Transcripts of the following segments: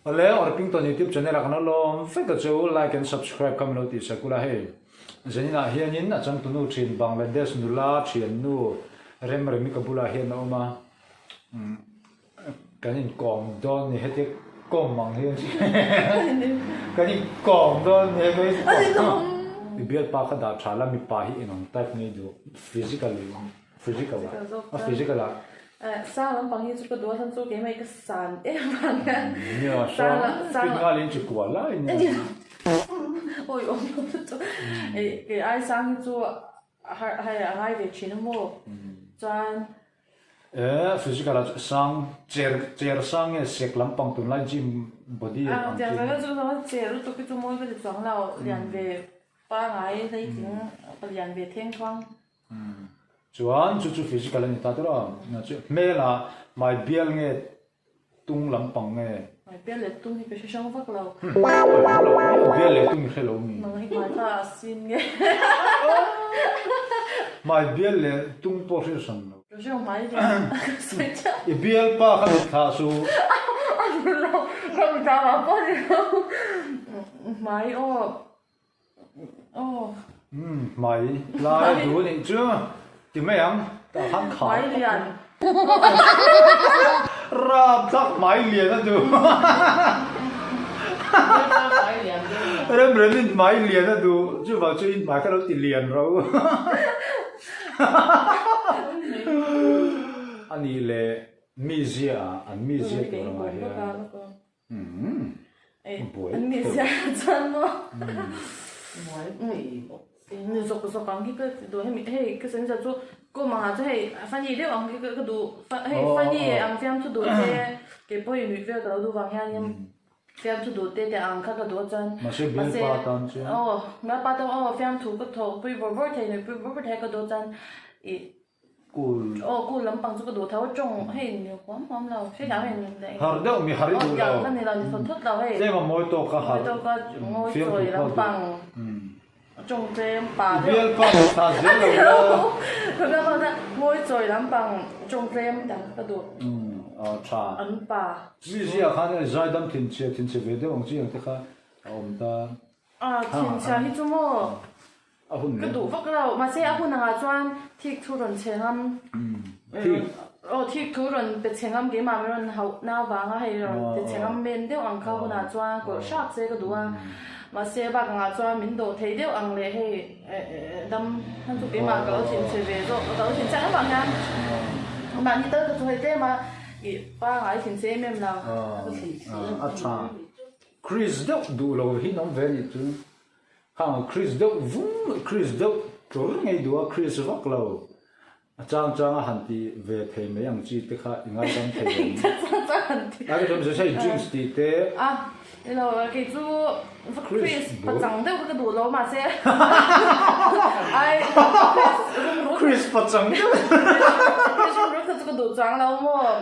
Ole or ping to YouTube channel kan lo fe ka chu like and subscribe kam lo ti sakula he zenina hianin na chang tunu thin Bangladesh nula thian nu rem rem ka bula hian oma kanin kong don ni hetik kong mang hian kanin kong don ni he biat pa ka da thala mi pa hi inong type ni do physically physical sang lắm bằng như chút đua thân số cái mấy cái sàn em bằng cái sang nga lên chụp quả lại ôi ôm cái ai sang như chú hay về chuyện mua cho physical sang chair sang ấy sek lắm bằng tuần lại gym body chẳng hạn chú nói chair lúc tôi cái chú mua cái chọn nào liền về ba ngày thấy tiếng liền về thiên quang chuan chu physical ni ta tro na chu me la mai bial nge tung lampang nge mai bial le tung hi pe shang vak lo bial le tung hello mi mai mai ta sin nge mai bial le tung position lo rồi chứ mai đi e bial pa kha tha su không ta mà có gì đâu mai mai la du ni chu thì mấy em ta hắn khảo máy liền ra chắc máy liền đó chú em rồi nên máy liền đó chú chứ vào chứ máy cái đó thì liền rồi anh ấy là Mizia anh Mizia cái đó mà anh Mizia chân nó你说讲迄个都迄个甚至做过嘛下做迄翻译了往迄个都翻译昂翻出多些给不女飞个都往下念翻出多点点昂看个多真嘛是别巴当去我巴当翻出个头不睇你不睇个多真กูลำปังสุกดูเท้าจงให้เนื้อความหอมเราใช่ยังไงเนี่ยหาเดี๋ยวมีหาริดูเราอย่างนั้นเราสนทดเราให้เจ้ามันมวยโตก็หามวยโตก็มวยสวยลำปังจงเจมป่าเบี้ยป่าทาเสียเลยคือแบบว่ามวยสวยลำปังจงเจมดังกระโดดชาอันป่าวิธีอาคารเนี่ยใจดำทิ้งเชื่อเวทีของจีนที่เขาเอามาทิ้งเชื่อที่จุ่มกระดูกพวกเรามาเสียหุ่นนะคะจวนที่ทุรนเชงมที่ทุรนเป็นเชงมกี่มาไม่รู้เขาหน้าวางให้เราเป็นเชงมเมนเดียวอังเขาหุ่นจวนก็ชอบเสียกระดูกมาเสียบางจวนมินโดเทียเดียวอังเลยให้ดำท่านสุกี้มาก็ทิ้งเชเวโก็ทิ้งเชงบางงานบางทีเตอร์ก็ช่วยเต้มาอีป้าหายทิ้งเชเมมเราอาชาคริสเดียวดูเราที่น้องเวนิจูข้างคริสเดียวคริสเดียวตัวไงดูว่าคริสวักเราจ้างหันตีเวทไม่ยังจีติค่ะยังไงจ้างเทแล้วก็ทำจะใช้จินส์ตีเตะเราเกี่ยวกับคริสประจังเดียวก็ดูเรามาเสียไอ้คริสประจังเดียวรู้ก็ดูจังเราหมด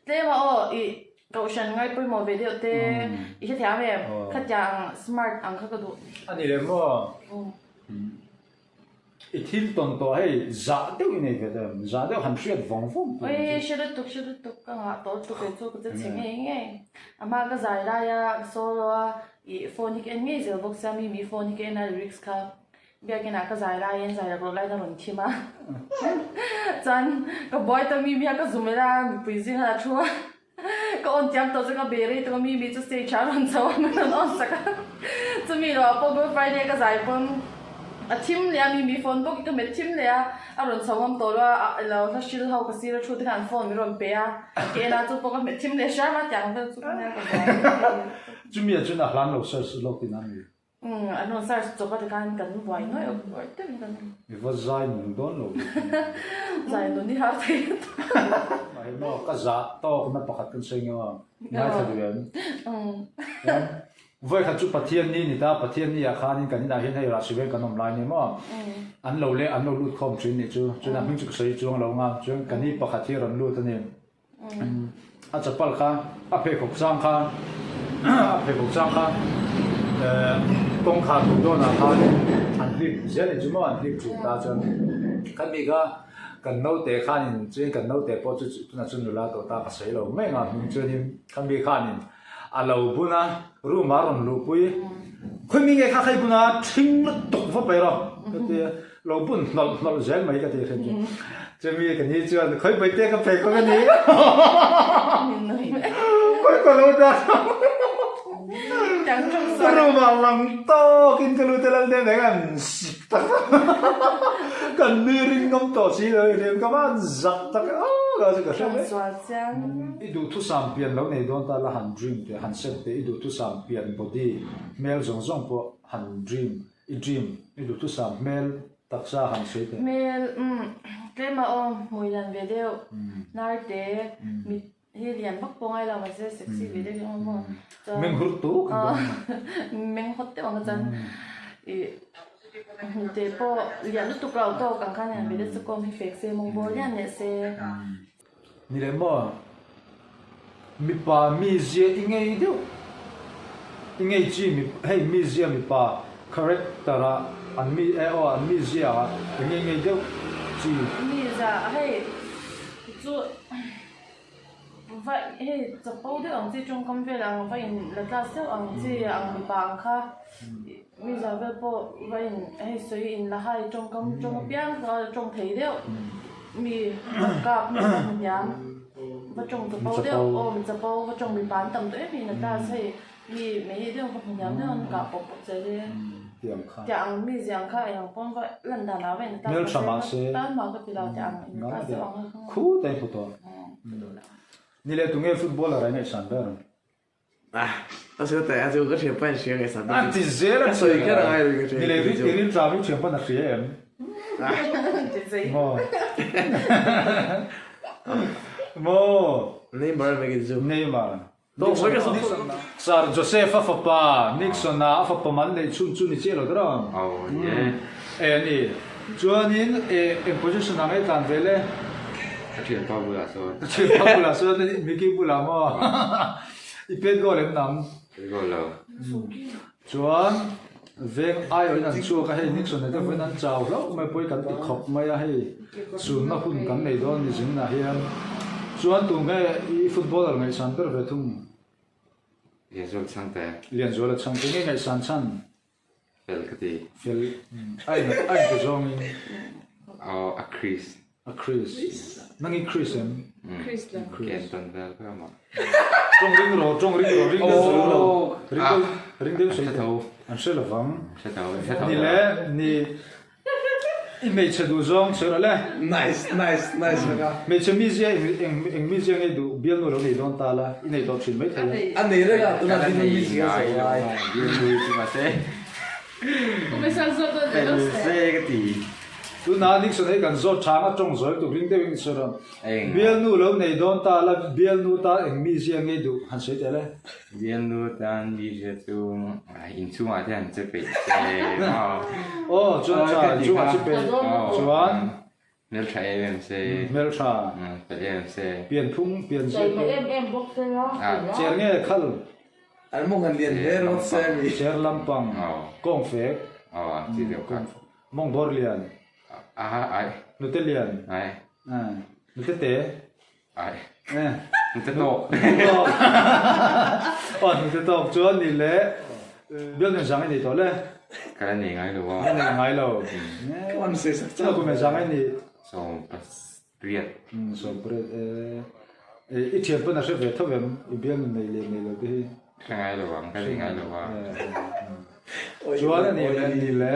เต้มาอีเราฉันไงไปมองวิดีโอเต้อีกแถวแบบขัดยังสมาร์ทอังก็ดูอันนี้เลยมั้งอีทิลตันตัวให้จ่าเดียวนี่ก็ได้จ่าเดียวหันเสียดฟงเอ้ยชื่อตุกก็หาตัวตุกเป็นตัวก็จะเชิงไงอามาก็จ่ายได้อะโซโล่อีโฟนิกเอ็นงี้เจ้าบอกสามีโฟนิกเอ็นอะไรริกส์ครับเบียกินก็จ่ายได้ยันจ่ายแล้วก็ไล่ตลอดที่มาจันก็บอยตัวมีก็ซูมไม่ได้ปุยซิงหาชัวก็อ่อนจำตัวจะก็เบรีตัวมีจะเสียชาลันสวรรค์มันอ่อนสักจะมีหรอพอ Good Friday ก็จ่ายปนทิมเลยมีโฟนพวกก็ไม่ทิมเลยอารมณ์สวรรค์ตัวว่าเราถ้าชิลเขาก็ซื้อชุดที่ทานโฟนมีรอนเปียเกน่าจุดพวกก็ไม่ทิมเลยใช่ไหมจังเป็นจุดนี้ก็ได้จุดมีจุดน่ะหลานเราเสียสโลกินนั่นอยู่อันนั้นใส่จุดก็จะกันไหวน้อยไหวเต็มกันมีว่าใจมึงโดนหรอใจโดนที่หาที่ไม่นอกก็จะโตก็ไม่ประคัดกันเสียงว่าไม่ทันเดือนเว้ยขัดจุดปะเทียนนี่ตาปะเทียนนี่อาคารนี่กันนี่ได้เห็นให้ราศีเวกันนมลายนี่มั้งอันเราเล่อันเราลุดคอมจุนนี่จูนั่นพิงจุกใส่จูงเรางาจูกันนี่ประคัดที่รันลุดตัวนี้อาจจะปัลข้าอาเพกสร้างข้าอาเพกสร้างข้ากงขาถูกโดนอาคารอันที่เจนี่จูมั้งอันที่จุดตาจนกันมีก็ กันโน้ตเตะข้านินเจนกันโน้ตเตะพอจุดน่ะจุดนู้นละตัวตาก็ใส่เราไม่งามึงเจอนี่คำบีข้านินเราบุนะรู้มารอนรู้ปุ้ยคนมีไงข้าใครบุนะทิ้งแล้วตกฟ้าไปหรอก็เดี๋ยวเราบุนนอนเจนไม่ก็เดี๋ยวเห็นจะมีกันนี้เจอเคยไปเตะกับเพกกันนี้คนก็รู้จัก chẳng trongรู้มาหลังโตกินกันรู้แต่ละเดือนไหนกันสิตักกันนี่ริงกำต่อสิเลยเรียนก็ว่าจักตักก็จะก็ใช่ไหม trong xóa chăng อีดูทุสามเปลี่ยนแล้วในดวงตาละหันดรีมแต่หันเซ็ตแต่อีดูทุสามเปลี่ยนบอดี้เมลส่งพวกหันดรีมอีดรีมอีดูทุสามเมลตักษาหันเซ็ต mail cái mà ông mùi lần video nãy để mi hi liền bắc bông ai làm mà sẽ sexy video cái ông mà เมงหุดตุก mình hot đấy ông chân để po liền lúc tục đầu to càng khăn này video sẽ có mi fake xe mong bố liền này xe นี่เลยมั้งมีป่ามีเสียยังไงเดียวยังไงจีมีให้มีเสียมีป่า correct แต่ละอันมีอันมีเสียยังไงเดียวจี mi ra hay chú vậy hey chụp bao nhiêu ông chỉ trong công việc là phải là ta sẽ ông chỉ ông bị bằng kha mi ra về bộ vậy hey suy in là hay trong biang rồi trong thấy đấy mi gặp mi làm nhám và trong chụp bao nhiêu ông chụp bao và trong bị bán tầm tuổi mi là ta sẽ mi mấy điều không nhám nữa ông gặp bộ chơi đi เตรียมข้า chẳng mi giang kha ông phong vậy lần đầu nào vậy ta ta mà cái gì đó chẳng ta sẽ ông không คู่แต่ผู้ตัวนี่เลยตรงนี้ฟุตบอลอะไรเนี่ยฉันเด้อ alltså det är ju kanske på en skön resa. อันที่เสียแล้ว Så kan det vara ju นี่เลยริดรามิเชื่อมปันนักเรียน โม Nej bara med det zoom. นี่มา Då försöker så. ซาร์โจเซฟฟัปปานิกสันนาฟัปปามันเลยชุนนี่เจ้าหรอครับ Oh, yeah. นี่จวนนี้โพสิชันอะไรกันเวล Cái chuyện to vừa rồi. ชื่อพับลาส่วนนี้มิกิบุลามออีเป็ดก็เล่นน้ำ Cái gọi là จวนเวงไอ้นั่นชัวก็ให้นิกสันเนี่ยเวงนั้นเจ้าแล้วไม่ไปกันติดขอบไม่ให้ส่วนนักหุ่นกันในดอนนี่จริงนะเฮียจวนตรงนี้อีฟุตบอลอะไรสันเตอร์เวทุ่ง hiện rồi sang tay เรียนจวนละช่างตรงนี้ไงสันชัน về cái gì ฟิลไอ้ก็จง a Chris อะคริสนั่งอีคริสเอ็ม kèn tuần về cái mà จงริงโรจงริงโรริงเดือดสุดโรริงเดือดสุด sẽ thấu อันเชื่อละฟัง sẽ thấu นี่แหละนี่อีเมชดูจงเชื่อละ Nice. เมชมีเสียเองมีเสียไงดูเบียนโนเราในดอนตาละอีในดอนชินไม่ทัน Anh này đấy là tôi cái là này đi thì ngài rồi yêu người thì mà sẽ không biết sao sao tôi phải để xe cái gì ดูนานิกสันให้กันจอดช้างจงจอยตัวริงเดียวเองเชื่อ anh เบียนโนเราในดอนตาละเบียนโนตาเองมีเสียไงดูหันเสียแต่ละ viên nu tan đi sẽ tu in chung à thế anh sẽ bị xe mà โอ้จวนจ่าจวนชิเป็นจวน nếu chạy em sẽ เมลชา phải em sẽ เปลี่ยนพุ่งเปลี่ยนเสีย Rồi em bốc cái đóเจียงเงี้ยคัล Anh muốn gần liền thế nó xem đi. เชียร์ลำปังกงเฟก chỉ được các มองบอร์เลียน ai นุเตเลียน ai นุเตเต ai เอ้ย nó sẽ nổ อ๋อนุเตตอกจวนนี่แหละเบี้ยนี่จังไอ้นี่ตัวเลย cái này ngay được นี่ không ไงเรา Kan man se så. เจ้ากูไม่จังไอ้นี่ xong bớt riết สมบูรณ์อีเทียนเป็นอะไรเวทเท่าเวมอีเบี้ยนี่ในเรียนในเราที่ cái ngay được không cái này ngay được không จวนนี่แหละนี่แหละ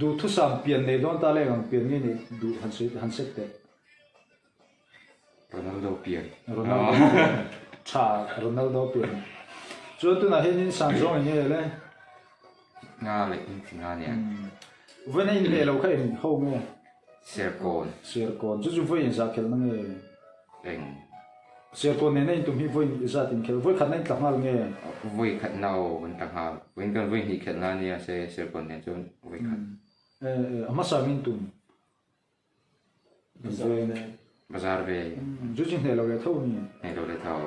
ดูทุกสามเปลี่ยนในดวงตาเลยกันเปลี่ยนนี่ดูหันเสกเตะ Ronaldo tiền โรนัลโดชาโรนัลโดเปลี่ยนจวนตัวไหนเห็นสั่งสองอย่างเงี้ยเลย Nga lại Nga nhỉ วันนี้เนี่ยเราแค่เห็นห้องเนี่ย xe cồn เสียก่อนจู่ๆวันนี้สักแค่นั้นเอง đánh เสียก่อนเนี่ยตุ้มพี่วันนี้สักทิ้งแค่วันขันนั่งตั้งงานเงี้ย vui khát nào vẫn tăng hà vẫn còn vui thì khát là nia xe cồn này cho vui khát มาสามินตุ้ม bazar về จู่ๆเนี่ยเราเลยเท่านี้ này đâu để thầu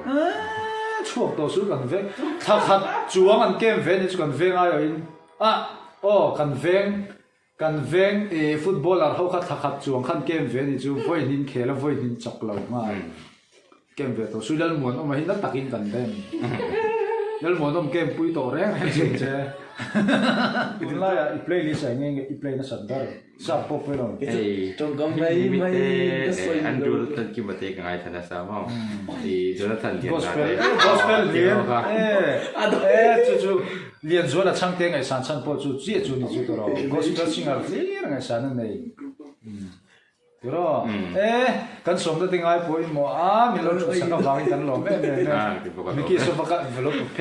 ช่วงต่อสู้กันเวงถ้าขัดจวงกันเกมเวงนี่จะกันเวงอะไรอินโอ้กันเวง กันเวงฟุตบอลเขาขัดขัดจวงขันเกมเวนี่จูไว้หินเคแล้วไว้หินจอกเรามาเกมเวตัวสุดแล้วหมวนออกมาหินนั่งตักอินกันเต็มแล้วหมวนต้องเกมปุยโตแรงจริงเจ้คุณล่ะอีเพลย์ลิสต์ไงอีเพลย์น่าสนใจสับปะไปเลย Trong con này mày nó xoay anh đồ. đưa tên kim bạch ngày thành là sao không thì cho nó thành hiện gospel tại gospel 连就连做了唱电爱上唱播就接住你就多了 gospel singer 连爱上的那对了跟送的定爱播一模啊，你老出上个网一等老咩咩咩，你记说不个不老不配。